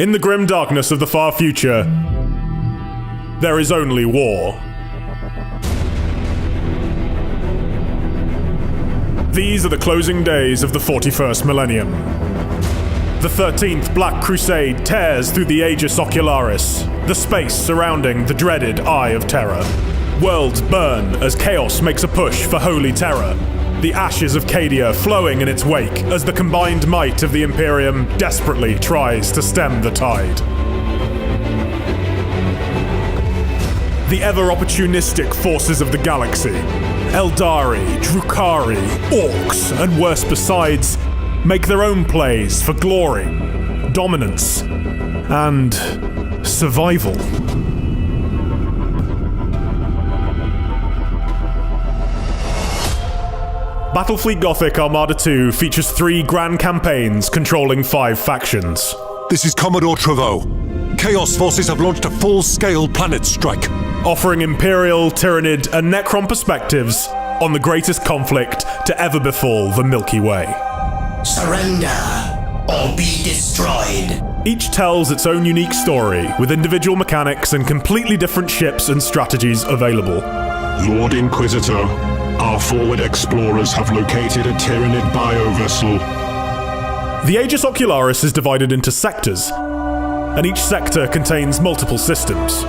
In the grim darkness of the far future, there is only war. These are the closing days of the 41st millennium. The 13th Black Crusade tears through the Aegis Ocularis, the space surrounding the dreaded Eye of Terror. Worlds burn as chaos makes a push for holy terror, the ashes of Cadia flowing in its wake as the combined might of the Imperium desperately tries to stem the tide. The ever-opportunistic forces of the galaxy, Eldari, Drukhari, Orcs, and worse besides, make their own plays for glory, dominance, and survival. Battlefleet Gothic Armada 2 features 3 grand campaigns controlling 5 factions. This is Commodore Treveau. Chaos forces have launched a full-scale planet strike, offering Imperial, Tyranid, and Necron perspectives on the greatest conflict to ever befall the Milky Way. Surrender, or be destroyed. Each tells its own unique story, with individual mechanics and completely different ships and strategies available. Lord Inquisitor, our forward explorers have located a Tyranid biovessel. The Aegis Ocularis is divided into sectors, and each sector contains multiple systems.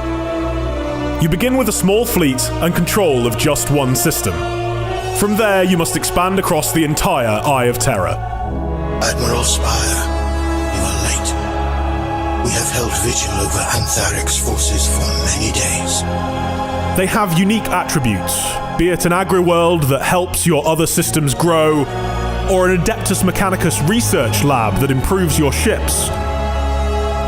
You begin with a small fleet and control of just one system. From there, you must expand across the entire Eye of Terror. Admiral Spire, you are late. We have held vigil over Antharic's forces for many days. They have unique attributes, be it an agri-world that helps your other systems grow, or an Adeptus Mechanicus research lab that improves your ships.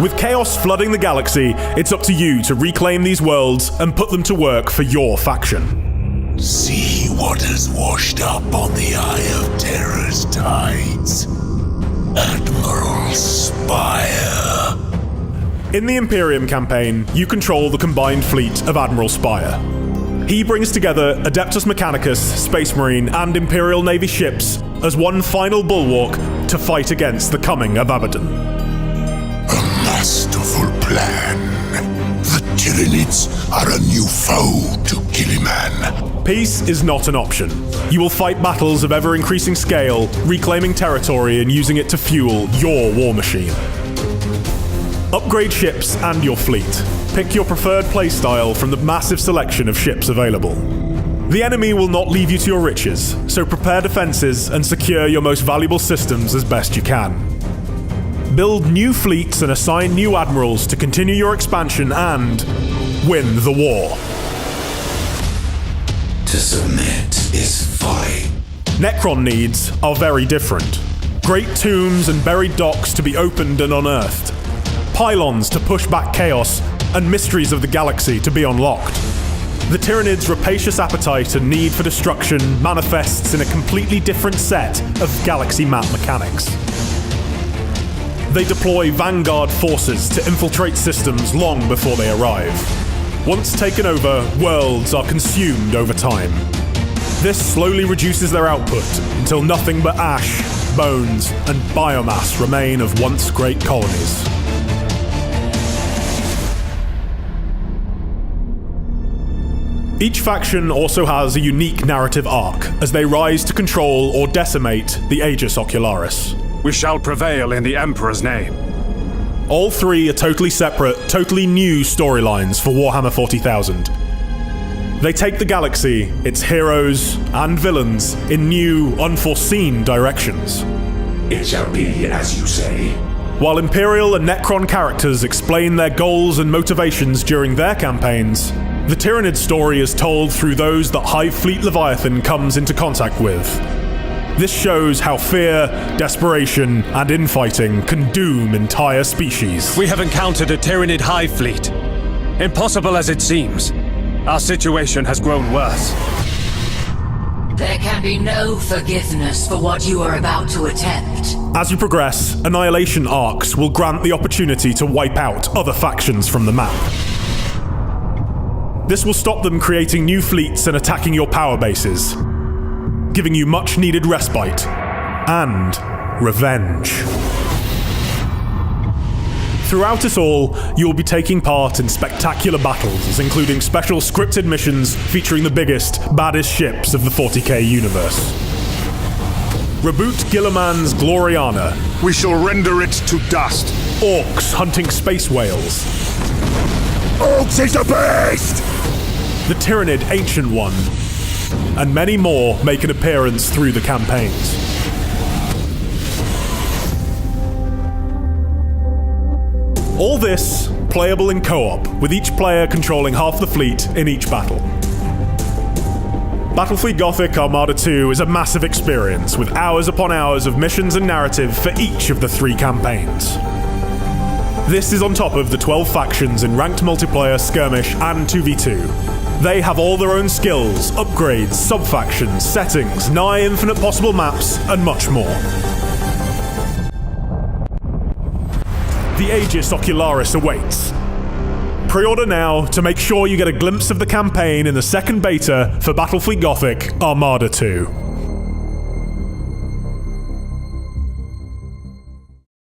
With chaos flooding the galaxy, it's up to you to reclaim these worlds and put them to work for your faction. See what has washed up on the Eye of Terror's tides. Admiral Spire. In the Imperium campaign, you control the combined fleet of Admiral Spire. He brings together Adeptus Mechanicus, Space Marine, and Imperial Navy ships as one final bulwark to fight against the coming of Abaddon. A masterful plan. The Tyranids are a new foe to Gilliman. Peace is not an option. You will fight battles of ever-increasing scale, reclaiming territory and using it to fuel your war machine. Upgrade ships and your fleet. Pick your preferred playstyle from the massive selection of ships available. The enemy will not leave you to your riches, so prepare defenses and secure your most valuable systems as best you can. Build new fleets and assign new admirals to continue your expansion and win the war. To submit is folly. Necron needs are very different. Great tombs and buried docks to be opened and unearthed. Pylons to push back chaos, and mysteries of the galaxy to be unlocked. The Tyranids' rapacious appetite and need for destruction manifests in a completely different set of galaxy map mechanics. They deploy vanguard forces to infiltrate systems long before they arrive. Once taken over, worlds are consumed over time. This slowly reduces their output until nothing but ash, bones, and biomass remain of once great colonies. Each faction also has a unique narrative arc as they rise to control or decimate the Aegis Ocularis. We shall prevail in the Emperor's name. All 3 are totally separate, totally new storylines for Warhammer 40,000. They take the galaxy, its heroes and villains, in new, unforeseen directions. It shall be as you say. While Imperial and Necron characters explain their goals and motivations during their campaigns, the Tyranid story is told through those that Hive Fleet Leviathan comes into contact with. This shows how fear, desperation, and infighting can doom entire species. We have encountered a Tyranid hive fleet. Impossible as it seems, our situation has grown worse. There can be no forgiveness for what you are about to attempt. As you progress, annihilation arcs will grant the opportunity to wipe out other factions from the map. This will stop them creating new fleets and attacking your power bases, giving you much needed respite and revenge. Throughout it all, you will be taking part in spectacular battles, including special scripted missions featuring the biggest, baddest ships of the 40k universe. Reboot Gilliman's Gloriana. We shall render it to dust. Orcs hunting space whales. Orcs is the best! The Tyrannid Ancient One. And many more make an appearance through the campaigns. All this playable in co-op, with each player controlling half the fleet in each battle. Battlefleet Gothic Armada 2 is a massive experience, with hours upon hours of missions and narrative for each of the 3 campaigns. This is on top of the 12 factions in ranked multiplayer, skirmish, and 2v2. They have all their own skills, upgrades, sub-factions, settings, nigh infinite possible maps, and much more. The Aegis Ocularis awaits. Pre-order now to make sure you get a glimpse of the campaign in the second beta for Battlefleet Gothic Armada 2.